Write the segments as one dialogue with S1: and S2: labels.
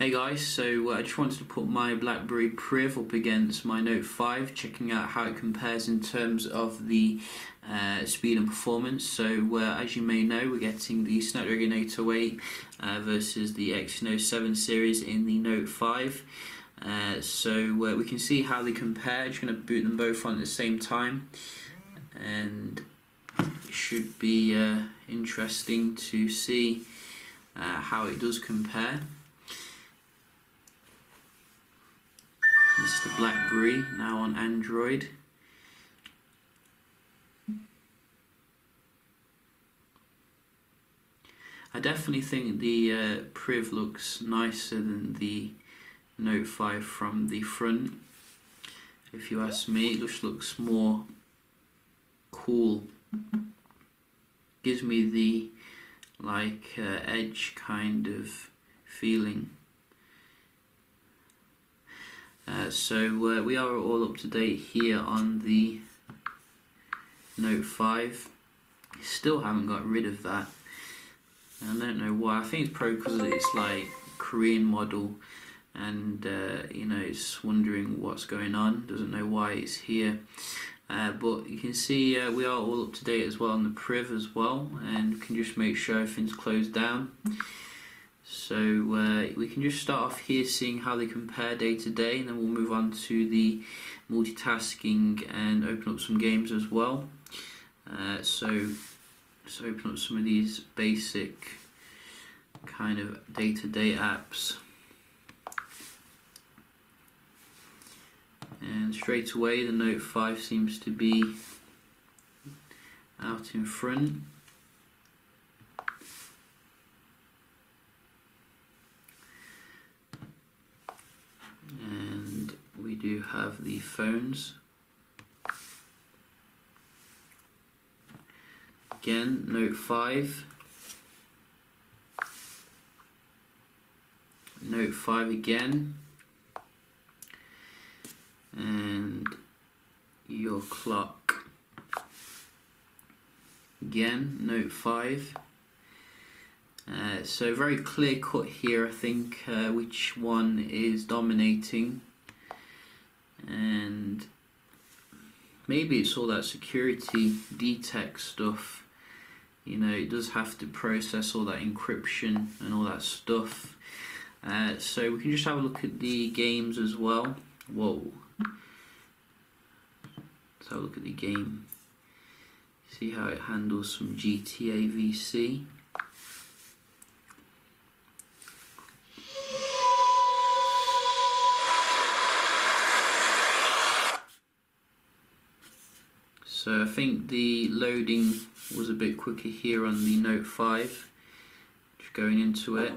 S1: Hey guys, so I just wanted to put my Blackberry Priv up against my Note 5, checking out how it compares in terms of the speed and performance. So as you may know, we're getting the Snapdragon 808 versus the Exynos 7 series in the Note 5. So we can see how they compare. Just going to boot them both on at the same time, and it should be interesting to see how it does compare. This is the Blackberry, now on Android. I definitely think the Priv looks nicer than the Note 5 from the front. If you ask me, it just looks more cool. Gives me the edge kind of feeling. So we are all up to date here on the Note 5. Still haven't got rid of that. I don't know why. I think it's probably because it's like Korean model, and you know, it's wondering what's going on. Doesn't know why it's here. But you can see we are all up to date as well on the Priv as well, and we can just make sure everything's closed down. So we can just start off here seeing how they compare day to day, and then we'll move on to the multitasking and open up some games as well. So let's open up some of these basic kind of day-to-day apps. And straight away the Note 5 seems to be out in front. And we do have the phones. Again, Note 5. Note 5 again. And your clock. Again, Note 5. So very clear cut here, I think, which one is dominating, and maybe it's all that security detect stuff. You know, it does have to process all that encryption and all that stuff. So we can just have a look at the games as well. Whoa. Let's have a look at the game. See how it handles some GTA VC. So I think the loading was a bit quicker here on the Note 5. Just going into it.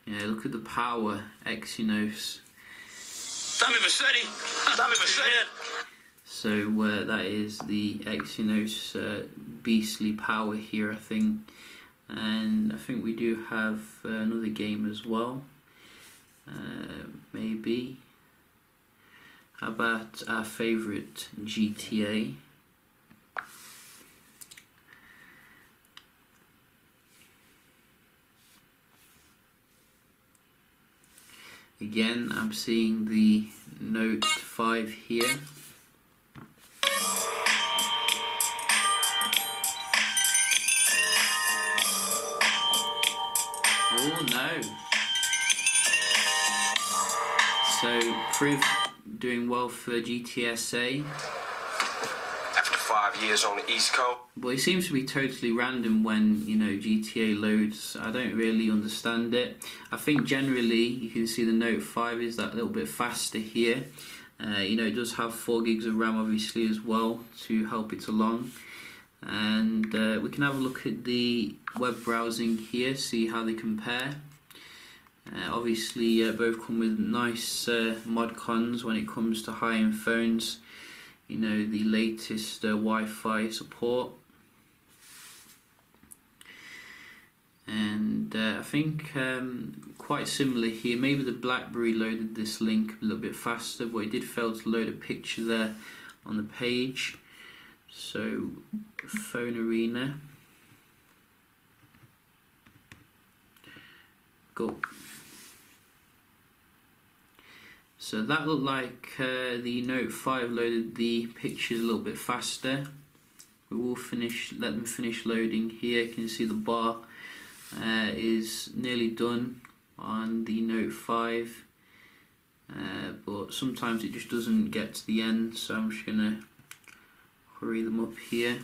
S1: Yeah, look at the power, Exynos. So that is the Exynos beastly power here, I think. And I think we do have another game as well. Maybe. How about our favourite GTA? Again, I'm seeing the Note 5 here. Oh no! So Priv doing well for GTSA.
S2: After 5 years on the East Coast.
S1: But it seems to be totally random when, you know, GTA loads. I don't really understand it. I think generally you can see the Note 5 is that little bit faster here. You know, it does have 4 gigs of RAM obviously as well to help it along. And we can have a look at the web browsing here, see how they compare. Obviously both come with nice mod cons when it comes to high-end phones. You know, the latest Wi-Fi support. And I think quite similar here. Maybe the Blackberry loaded this link a little bit faster, but it did fail to load a picture there on the page. So, Phone Arena. Go. So that looked like the Note 5 loaded the pictures a little bit faster. We will let them finish loading here. You can see the bar is nearly done on the Note 5, but sometimes it just doesn't get to the end, so I'm just going to hurry them up here.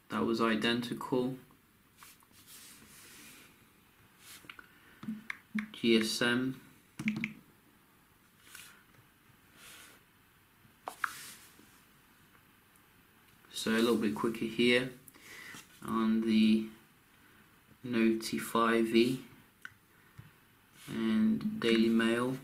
S1: That was identical. GSM. So a little bit quicker here on the Note 5e and Daily Mail.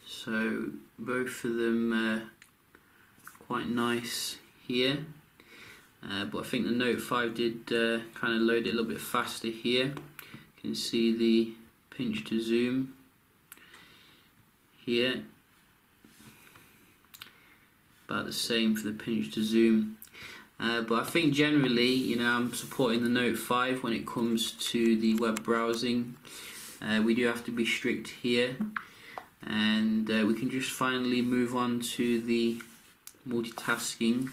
S1: So both of them quite nice here, but I think the Note 5 did kind of load it a little bit faster here. You can see the pinch to zoom here, about the same for the pinch to zoom. But I think generally, you know, I'm supporting the Note 5 when it comes to the web browsing. We do have to be strict here, and we can just finally move on to the multitasking.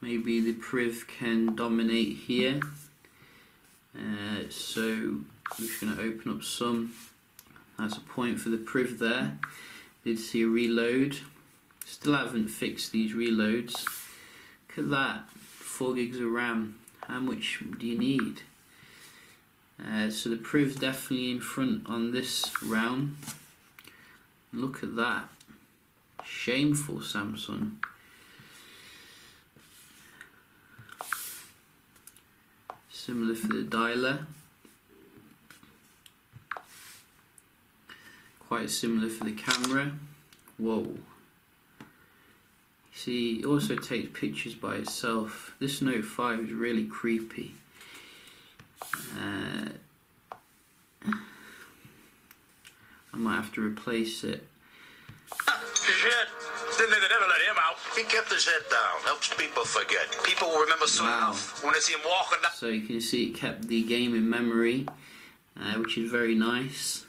S1: Maybe the Priv can dominate here. So I'm just going to open up some. That's a point for the Priv there. Did see a reload. Still haven't fixed these reloads. Look at that, 4 gigs of RAM. How much do you need? So the Priv's definitely in front on this round. Look at that. Shameful, Samsung. Similar for the dialer. Quite similar for the camera. Whoa. See, it also takes pictures by itself. This Note 5 is really creepy. I might have to replace it.
S3: Shit. Didn't think they'd ever let him out. He kept his head down. Helps people forget. People will remember soon enough when they see him walking down.
S1: So you can see it kept the game in memory, which is very nice.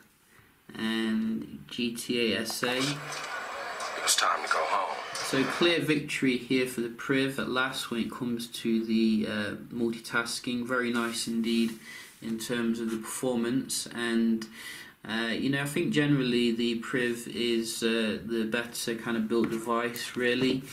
S1: And GTA SA.
S2: It was time to go home.
S1: So clear victory here for the Priv at last when it comes to the multitasking. Very nice indeed in terms of the performance, and you know, I think generally the Priv is the better kind of built device really.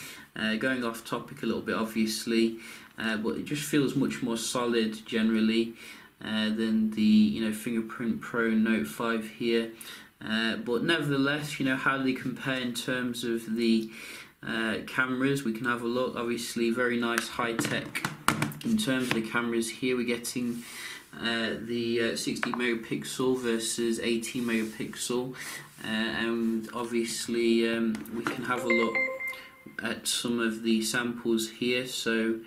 S1: Going off topic a little bit obviously, but it just feels much more solid generally than the, you know, Fingerprint Pro Note 5 here. But nevertheless, you know, how do they compare in terms of the cameras? We can have a look. Obviously very nice high tech in terms of the cameras here. We're getting the 60 megapixel versus 18 megapixel, and obviously we can have a look at some of the samples here. So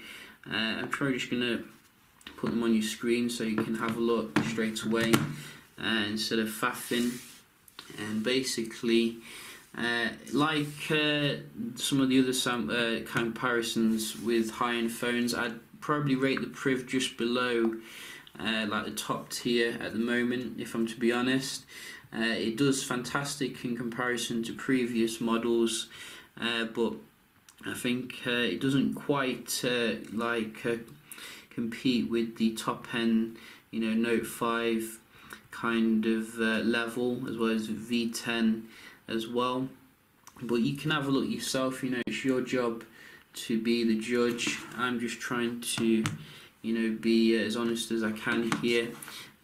S1: I'm probably just going to put them on your screen so you can have a look straight away instead of faffing. And basically, like some of the other comparisons with high-end phones, I'd probably rate the Priv just below like the top tier at the moment, if I'm to be honest. It does fantastic in comparison to previous models, but I think it doesn't quite compete with the top end, you know, Note 5 kind of level, as well as V10 as well. But you can have a look yourself. You know, it's your job to be the judge. I'm just trying to, you know, be as honest as I can here.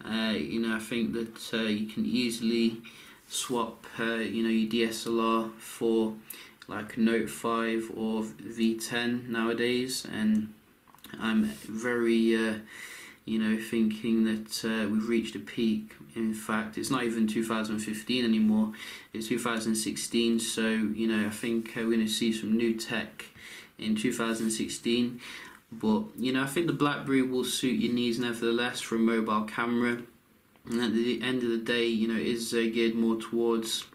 S1: You know, I think that you can easily swap, you know, your DSLR for like a Note 5 or V10 nowadays, and I'm very you know, thinking that we've reached a peak. In fact, it's not even 2015 anymore, it's 2016, so, you know, I think we're going to see some new tech in 2016. But, you know, I think the Blackberry will suit your needs nevertheless for a mobile camera, and at the end of the day, you know, it is geared more towards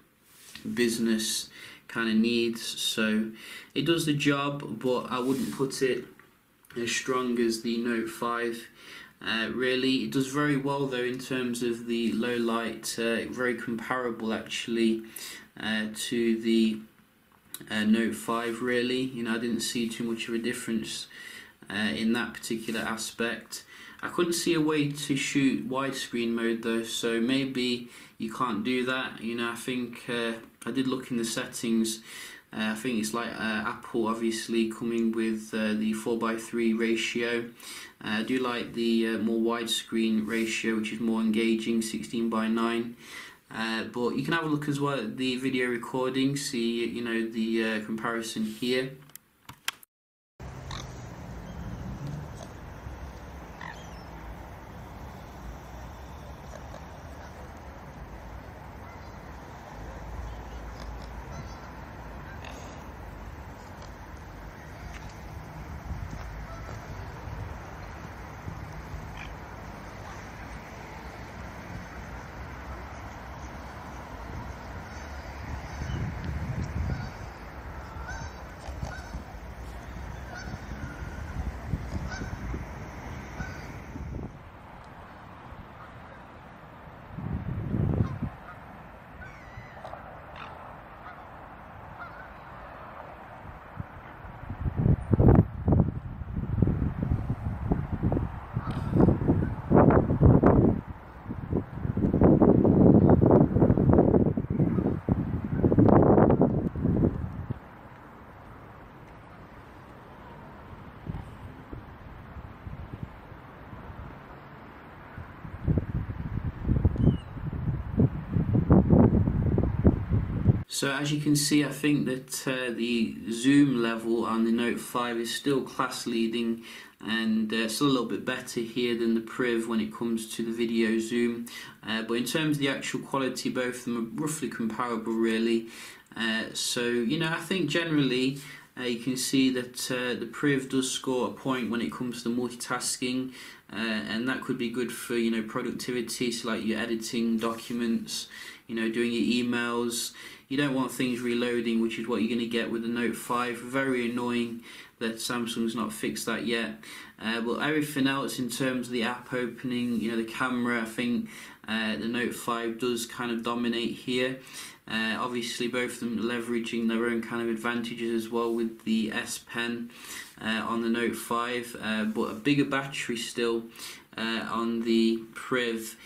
S1: business kind of needs. So it does the job, but I wouldn't put it as strong as the Note 5. Really, it does very well though in terms of the low light, very comparable actually to the Note 5 really. You know, I didn't see too much of a difference in that particular aspect. I couldn't see a way to shoot widescreen mode though, so maybe you can't do that. You know, I think I did look in the settings. I think it's like Apple obviously coming with the 4:3 ratio. I do like the more widescreen ratio, which is more engaging, 16:9. But you can have a look as well at the video recording, see you know the comparison here. So as you can see, I think that the zoom level on the Note 5 is still class leading, and still a little bit better here than the Priv when it comes to the video zoom. But in terms of the actual quality, both of them are roughly comparable really. So you know, I think generally you can see that the Priv does score a point when it comes to multitasking, and that could be good for, you know, productivity, so like you're editing documents, you know, doing your emails. You don't want things reloading, which is what you're going to get with the Note 5. Very annoying that Samsung's not fixed that yet. But everything else in terms of the app opening, you know, the camera, I think the Note 5 does kind of dominate here. Obviously both of them leveraging their own kind of advantages as well with the S Pen on the Note 5, but a bigger battery still on the Priv.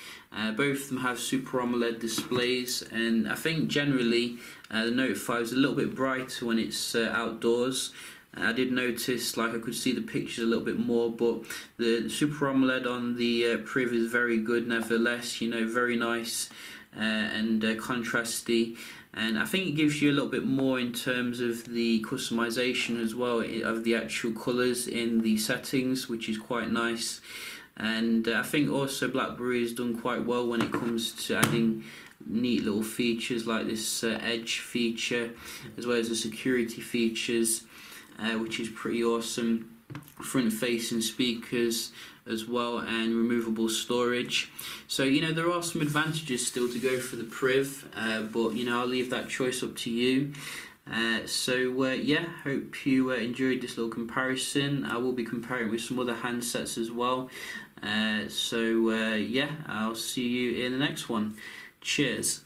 S1: Both of them have Super AMOLED displays, and I think generally the Note 5 is a little bit brighter when it's outdoors. I did notice, like, I could see the pictures a little bit more, but the Super AMOLED on the Priv is very good nevertheless, you know, very nice and contrasty, and I think it gives you a little bit more in terms of the customization as well of the actual colours in the settings, which is quite nice. And I think also Blackberry has done quite well when it comes to adding neat little features like this edge feature, as well as the security features, which is pretty awesome. Front-facing speakers as well, and removable storage. So you know, there are some advantages still to go for the Priv, but you know, I'll leave that choice up to you. Yeah, hope you enjoyed this little comparison. I will be comparing with some other handsets as well. Yeah, I'll see you in the next one. Cheers.